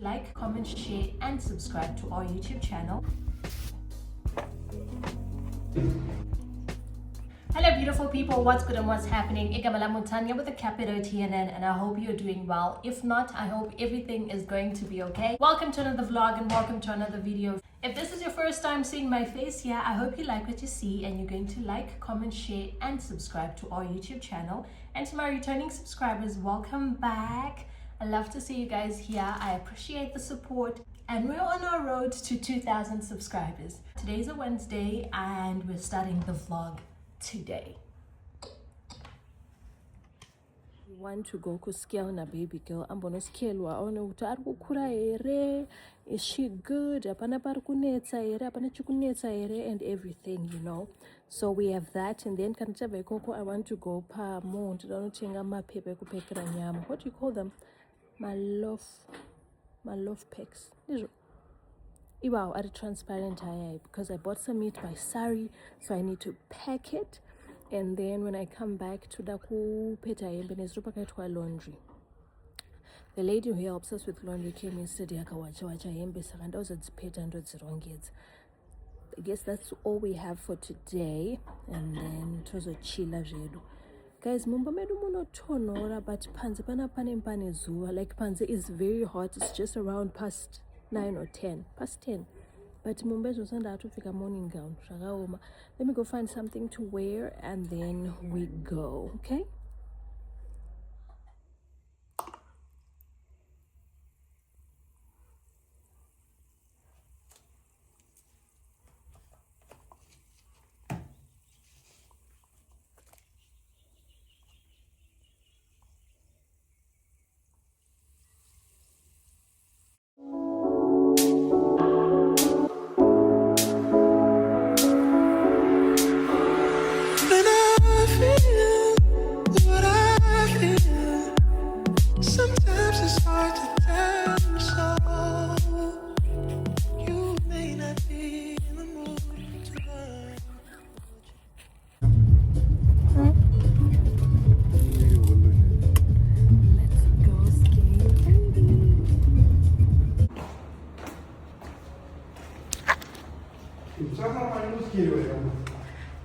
Like, comment, share, and subscribe to our YouTube channel. Hello beautiful people, what's good and what's happening? Igamala Mutanya with a capital TNN, and I hope you're doing well. If not, I hope everything is going to be okay. Welcome to another vlog and welcome to another video. If this is your first time seeing my face here, I hope you like what you see and you're going to like, comment, share, and subscribe to our YouTube channel. And to my returning subscribers, welcome back. I love to see you guys here. I appreciate the support. And we're on our road to 2,000 subscribers. Today's a Wednesday and we're starting the vlog today. We want to go to scale na baby girl. I'm gonna scale wa ona uta kura ere. Is she good? Apana parukunetsa ere, apana chukunetsa ere, and everything, you know. So we have that, and then kanchave koko. I want to go pa mount. Don't chenga ma pepe kupekera nyama. What do you call them? My love packs. Wow, at a transparent eye because I bought some meat by Sari, so I need to pack it, and then when I come back to Daku Peta Benezrupakatwa laundry. The lady who helps us with laundry came and said and also I guess that's all we have for today, and then it was a chilla redu. Guys, mumba medu muno tonora, but panze pana pane zuwa. Like panze is very hot. It's just around past 9 or 10, past 10. But mumbezo sanda atufika morning gown. Let me go find something to wear and then we go, okay?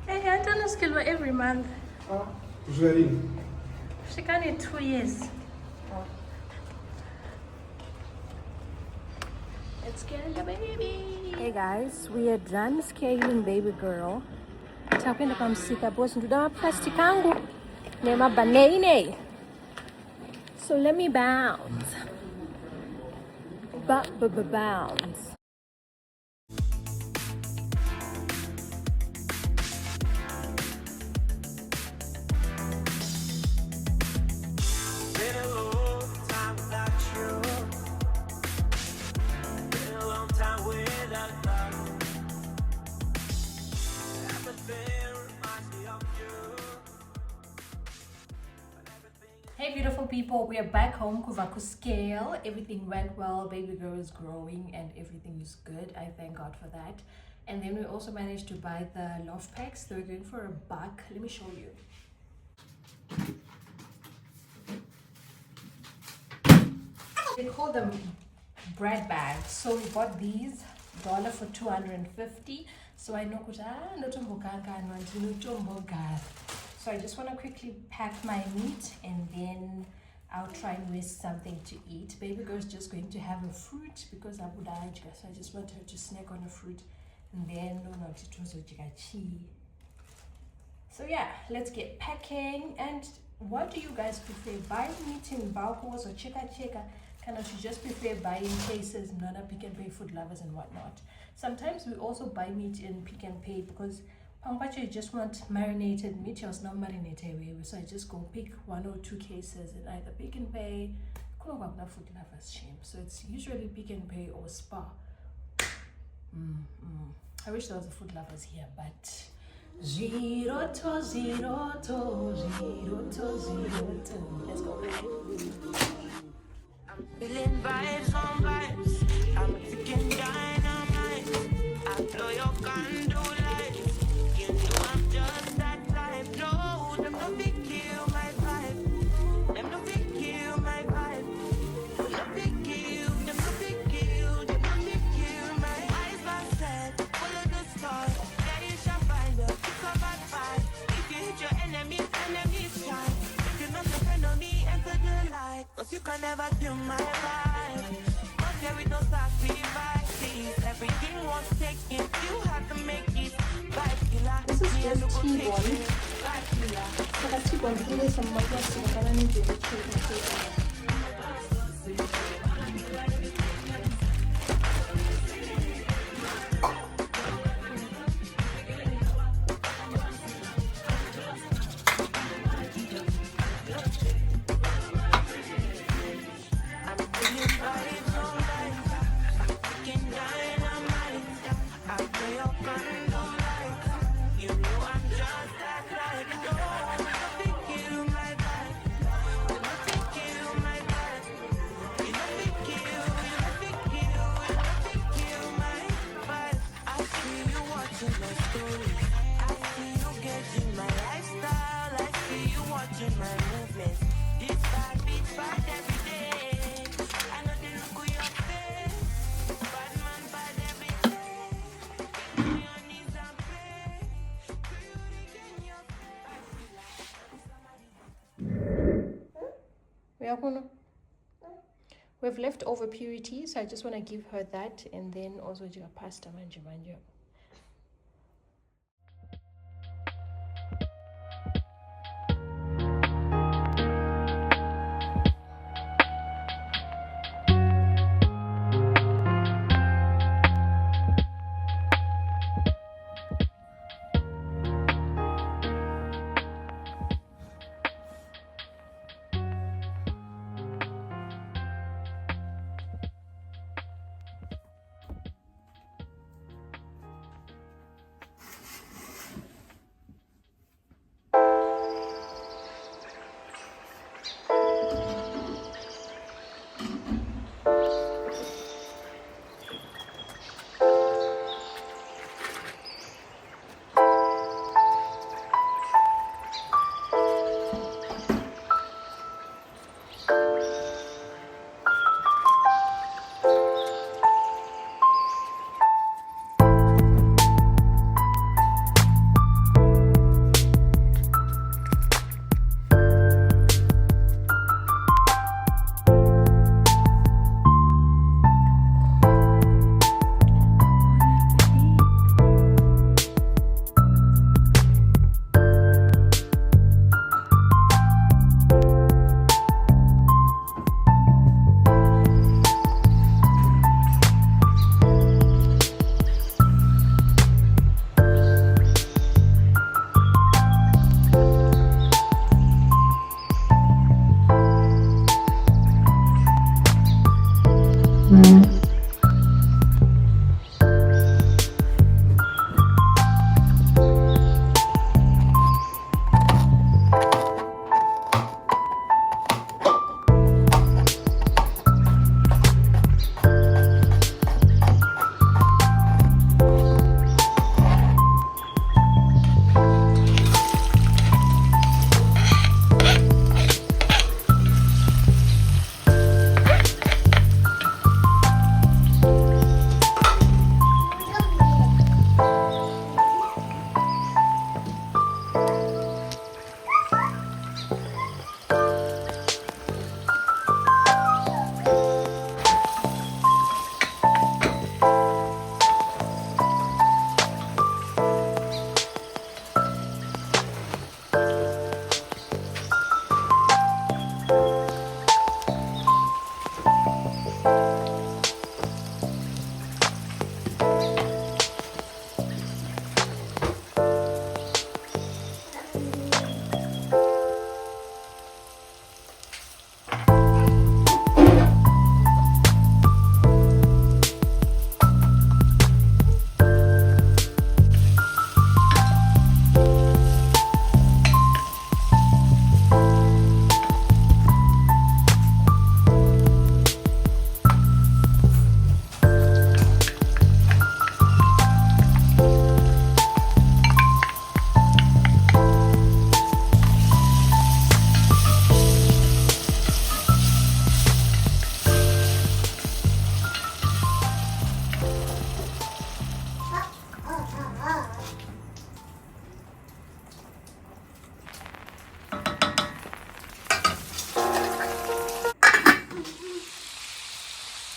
Hey, I don't know skill every month. She can need 2 years. Let's scale your baby. Hey guys, we are done scaling baby girl. Takwenda pamsika boss nduda plastic angu nema banane. So let me bounce. Bounce. Hey beautiful people, we are back home. Kuvaku scale. Everything went well. Baby girl is growing and everything is good. I thank God for that. And then we also managed to buy the loft packs. They were going for $1. Let me show you. They call them bread bags. So we bought these $1 for 250. So I know so I just want to quickly pack my meat and then I'll try and waste something to eat. Baby girl's just going to have a fruit because I would so I just want her to snack on a fruit, and then so yeah, let's get packing. And what do you guys prefer, buying meat in balcos or cheka? Kind of, you just prefer buying cases, not a Pick and Pay food lovers and whatnot. Sometimes we also buy meat in Pick and Pay because you just want marinated meat. It was not marinated, so I just go pick 1 or 2 cases in either Pick and Pay. Food lovers shame. So it's usually Pick and Pay or Spa. I wish there was a food lovers here, but 0 to 0 to 0 to 0 to. Let's go. I'm feeling vibes on vibes. I'm thinking dynamite. I blow your candle light. You know I'm just that type. No, them no big kill my vibe. Them no big kill my vibe. Them no big kill. Them no big can never kill my vibe. But there is no sacrifices. Everything was taken, you have to make it. Vibe killer. This is just T-bone. Vibe killer. Saka T-bone kule some mafia kana nije We have leftover purity, so I just want to give her that, and then also pasta manja.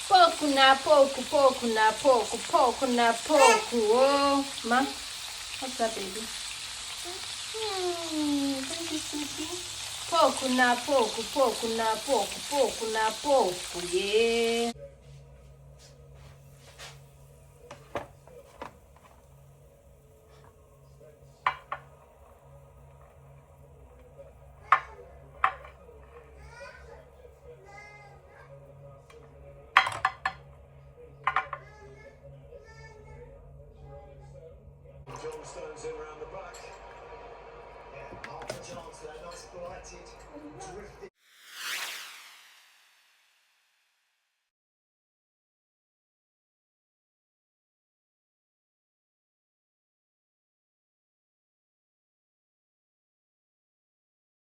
Poco na poco, poco na poco, poco na poco. Oh, ma, what's up, baby? Baby, sweetie. Poco na poco, poco na poco, poco na poco, yeah. John Stones in round the back. Yeah, half a chance there, nice blighted, drifted.